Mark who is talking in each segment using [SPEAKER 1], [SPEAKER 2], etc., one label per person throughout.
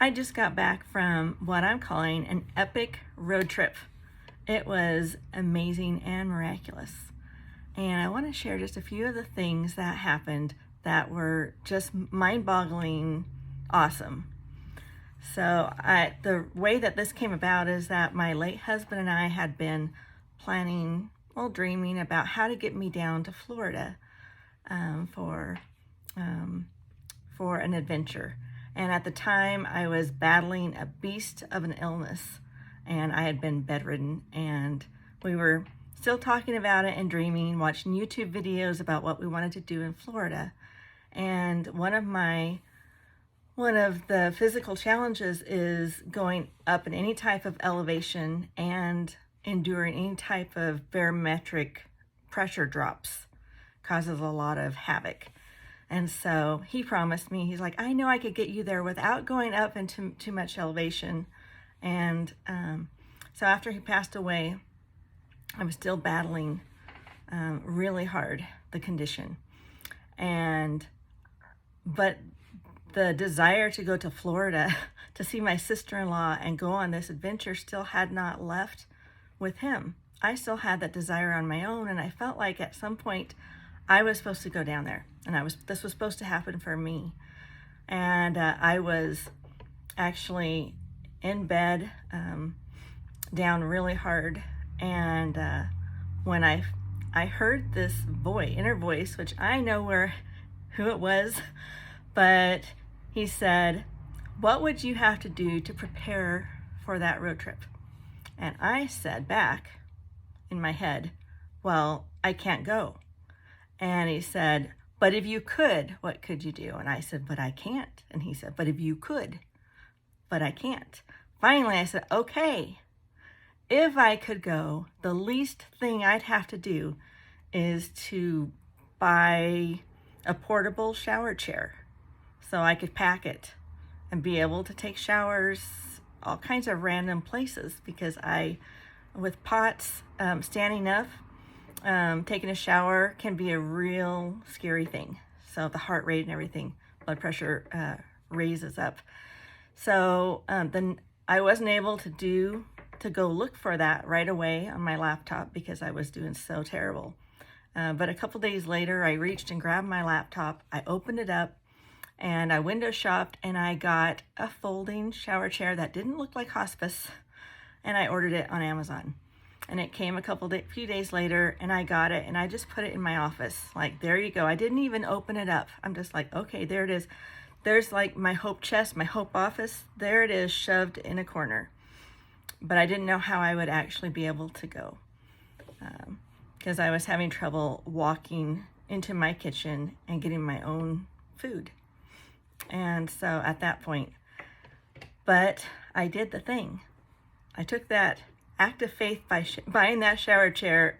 [SPEAKER 1] I just got back from what I'm calling an epic road trip. It was amazing and miraculous. And I want to share just a few of the things that happened that were just mind-boggling awesome. So the way that this came about is that my late husband and I had been planning, dreaming about how to get me down to Florida for an adventure. And at the time, I was battling a beast of an illness, and I had been bedridden, and we were still talking about it and dreaming, watching YouTube videos about what we wanted to do in Florida. And one of the physical challenges is going up in any type of elevation and enduring any type of barometric pressure drops. Causes a lot of havoc. And so he promised me, he's like, I know I could get you there without going up into too much elevation. And so after he passed away, I was still battling really hard, the condition. But the desire to go to Florida to see my sister-in-law and go on this adventure still had not left with him. I still had that desire on my own, and I felt like at some point I was supposed to go down there, and this was supposed to happen for me. And I was actually in bed, down really hard, and when I heard this inner voice, which I know who it was, but he said, "What would you have to do to prepare for that road trip?" And I said back in my head, "Well, I can't go." And he said, "But if you could, what could you do?" And I said, "But I can't." And he said, "But if you could, but I can't." Finally, I said, "Okay, if I could go, the least thing I'd have to do is to buy a portable shower chair so I could pack it and be able to take showers all kinds of random places, because with POTS, standing up, taking a shower can be a real scary thing. So the heart rate and everything, blood pressure raises up. So then I wasn't able to go look for that right away on my laptop because I was doing so terrible. But a couple days later, I reached and grabbed my laptop. I opened it up and I window shopped, and I got a folding shower chair that didn't look like hospice, and I ordered it on Amazon. And it came few days later, and I got it, and I just put it in my office. Like, there you go. I didn't even open it up. I'm just like, okay, there it is. There's like my hope chest, my hope office. There it is, shoved in a corner. But I didn't know how I would actually be able to go, because I was having trouble walking into my kitchen and getting my own food. And so at that point, but I did the thing. I took that act of faith by buying that shower chair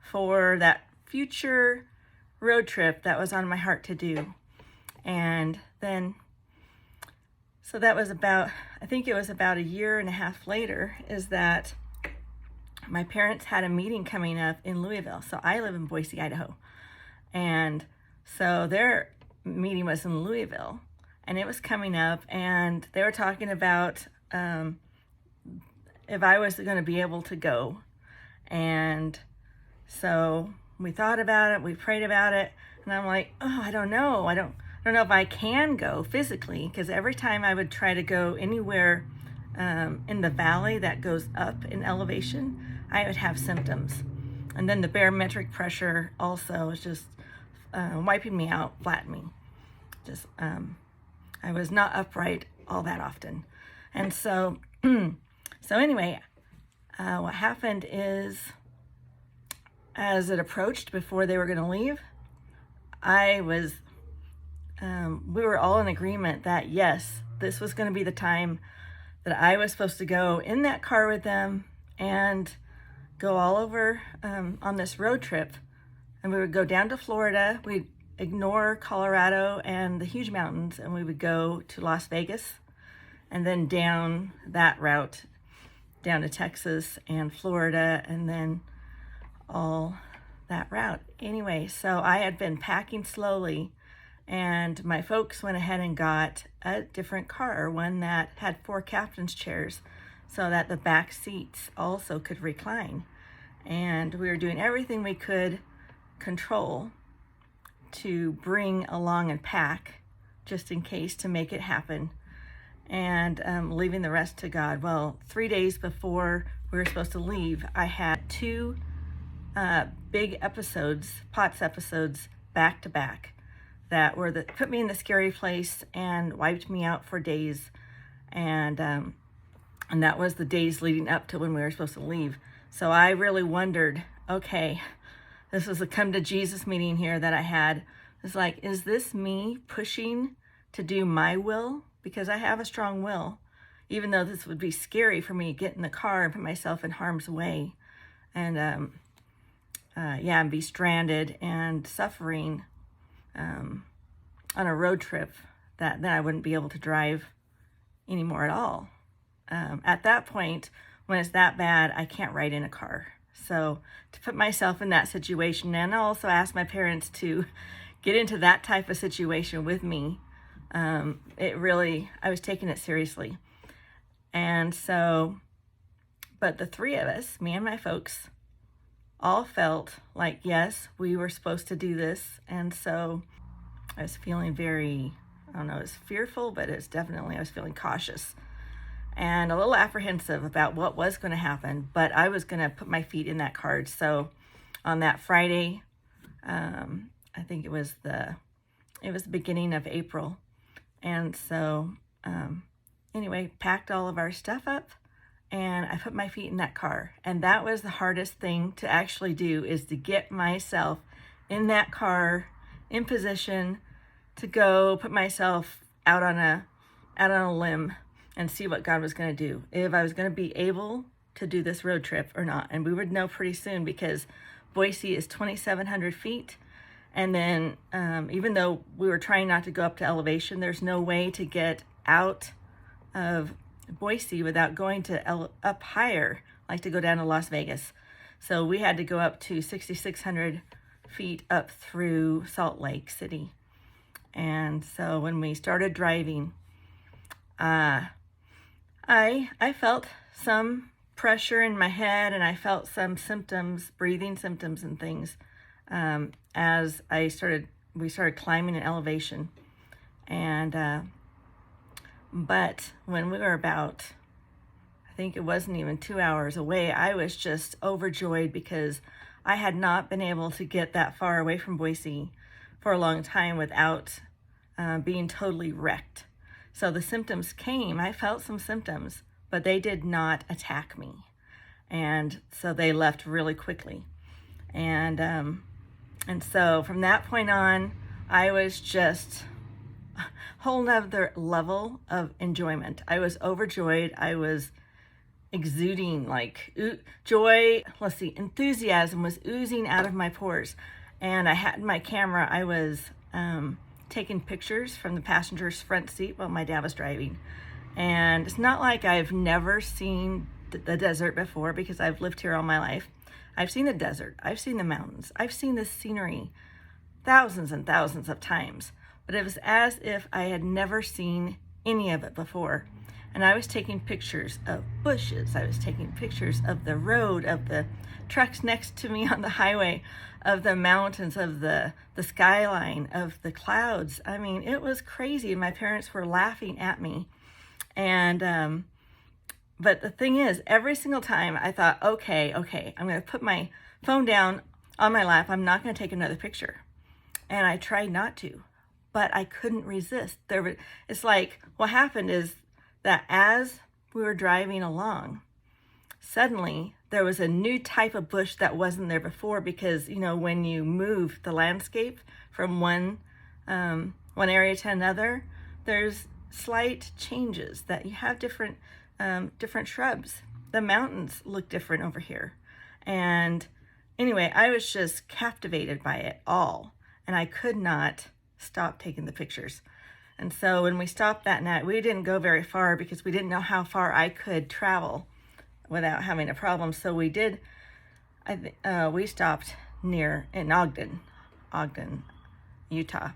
[SPEAKER 1] for that future road trip that was on my heart to do. And then, so that was I think it was about a year and a half later, is that my parents had a meeting coming up in Louisville. So I live in Boise, Idaho. And so their meeting was in Louisville, and it was coming up, and they were talking about if I was going to be able to go. And so we thought about it, we prayed about it, and I'm like, I don't know. I don't know if I can go physically, because every time I would try to go anywhere in the valley that goes up in elevation, I would have symptoms. And then the barometric pressure also was just wiping me out, flattening. Just I was not upright all that often. And so anyway, what happened is, as it approached before they were going to leave, we were all in agreement that yes, this was going to be the time that I was supposed to go in that car with them and go all over on this road trip. And we would go down to Florida. We'd ignore Colorado and the huge mountains, and we would go to Las Vegas, and then down that route down to Texas and Florida, and then all that route. Anyway, so I had been packing slowly And my folks went ahead and got a different car, one that had 4 captain's chairs, so that the back seats also could recline. And we were doing everything we could control to bring along and pack, just in case, to make it happen, and leaving the rest to God. Well, 3 days before we were supposed to leave, I had 2 big episodes, POTS episodes, back to back, that put me in the scary place and wiped me out for days. And that was the days leading up to when we were supposed to leave. So I really wondered, okay, this was a come to Jesus meeting here that I had. It's like, is this me pushing to do my will? Because I have a strong will, even though this would be scary for me to get in the car and put myself in harm's way, and and be stranded and suffering on a road trip that then I wouldn't be able to drive anymore at all. At that point, when it's that bad, I can't ride in a car. So to put myself in that situation, and also ask my parents to get into that type of situation with me, I was taking it seriously. And so, but the 3 of us, me and my folks, all felt like, yes, we were supposed to do this. And so I was feeling very, I don't know, it was fearful, but I was feeling cautious and a little apprehensive about what was going to happen, but I was going to put my feet in that car. So on that Friday, I think it was the beginning of April. And so, anyway, packed all of our stuff up, and I put my feet in that car. And that was the hardest thing to actually do, is to get myself in that car, in position to go put myself out on a limb and see what God was going to do, if I was going to be able to do this road trip or not. And we would know pretty soon, because Boise is 2,700 feet. And then even though we were trying not to go up to elevation, there's no way to get out of Boise without going to up higher, like to go down to Las Vegas. So we had to go up to 6,600 feet up through Salt Lake City. And so when we started driving, I felt some pressure in my head, and I felt some symptoms, breathing symptoms and things, as we started climbing an elevation. And but when we were about, I think it wasn't even 2 hours away, I was just overjoyed, because I had not been able to get that far away from Boise for a long time without being totally wrecked. So the symptoms came. I felt some symptoms, but they did not attack me. And so they left really quickly. And so from that point on, I was just a whole nother level of enjoyment. I was overjoyed. I was exuding like joy. Enthusiasm was oozing out of my pores. And I had my camera. I was taking pictures from the passenger's front seat while my dad was driving. And it's not like I've never seen the desert before, because I've lived here all my life. I've seen the desert, I've seen the mountains, I've seen the scenery thousands and thousands of times, but it was as if I had never seen any of it before. And I was taking pictures of bushes, I was taking pictures of the road, of the trucks next to me on the highway, of the mountains, of the skyline, of the clouds. I mean, it was crazy. My parents were laughing at me. And but the thing is, every single time I thought, okay, I'm going to put my phone down on my lap. I'm not going to take another picture. And I tried not to, but I couldn't resist. It's like, what happened is that as we were driving along, suddenly there was a new type of bush that wasn't there before, because, when you move the landscape from one area to another, there's slight changes, that you have different shrubs. The mountains look different over here. And anyway, I was just captivated by it all, and I could not stop taking the pictures. And so when we stopped that night, we didn't go very far, because we didn't know how far I could travel without having a problem. So we did, we stopped in Ogden, Utah.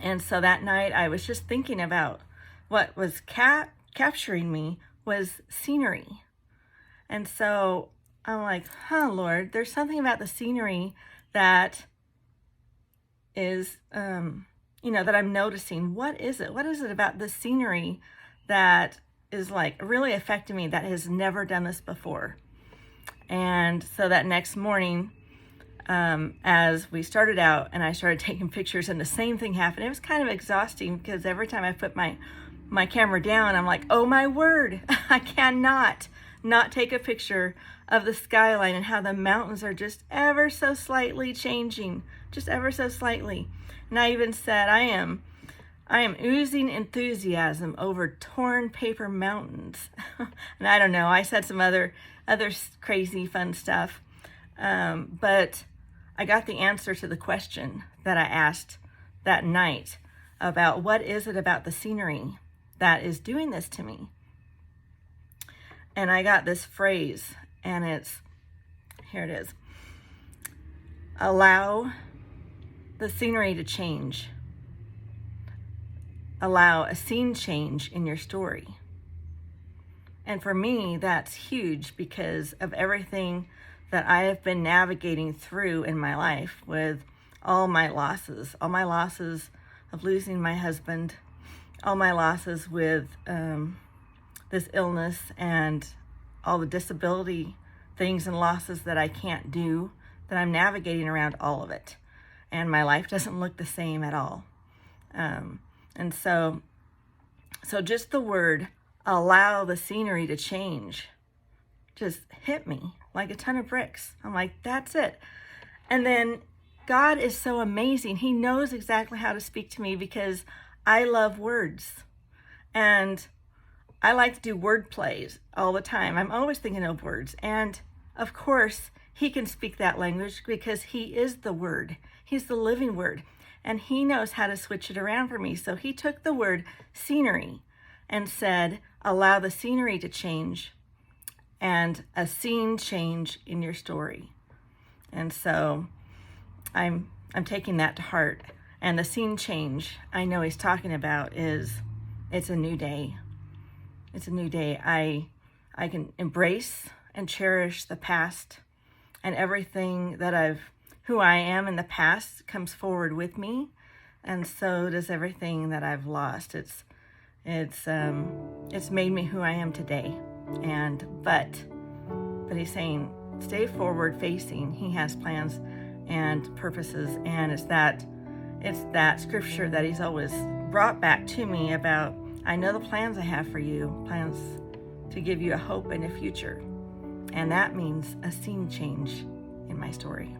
[SPEAKER 1] And so that night I was just thinking about what was capturing me was scenery. And so I'm like, Lord, there's something about the scenery that is, that I'm noticing. What is it? What is it about the scenery that is like really affecting me that has never done this before? And so that next morning, as we started out and I started taking pictures and the same thing happened, it was kind of exhausting because every time I put my camera down, I'm like, oh my word, I cannot not take a picture of the skyline and how the mountains are just ever so slightly changing, just ever so slightly. And I even said, I am oozing enthusiasm over torn paper mountains. And I don't know, I said some other crazy fun stuff. But I got the answer to the question that I asked that night about what is it about the scenery that is doing this to me. And I got this phrase, and here it is. Allow the scenery to change. Allow a scene change in your story. And for me, that's huge because of everything that I have been navigating through in my life with all my losses of losing my husband, all my losses with this illness and all the disability things and losses that I can't do, that I'm navigating around all of it. And my life doesn't look the same at all. And so just the word, allow the scenery to change, just hit me like a ton of bricks. I'm like, that's it. And then God is so amazing. He knows exactly how to speak to me because I love words. And I like to do word plays all the time. I'm always thinking of words. And of course, he can speak that language because he is the word. He's the living word. And he knows how to switch it around for me. So he took the word scenery and said, allow the scenery to change and a scene change in your story. And so I'm taking that to heart. And the scene change I know he's talking about it's a new day. It's a new day. I can embrace and cherish the past, and everything that who I am in the past comes forward with me, and so does everything that I've lost. It's made me who I am today. But he's saying, stay forward facing. He has plans and purposes, and it's that scripture that he's always brought back to me about, I know the plans I have for you, plans to give you a hope and a future. And that means a scene change in my story.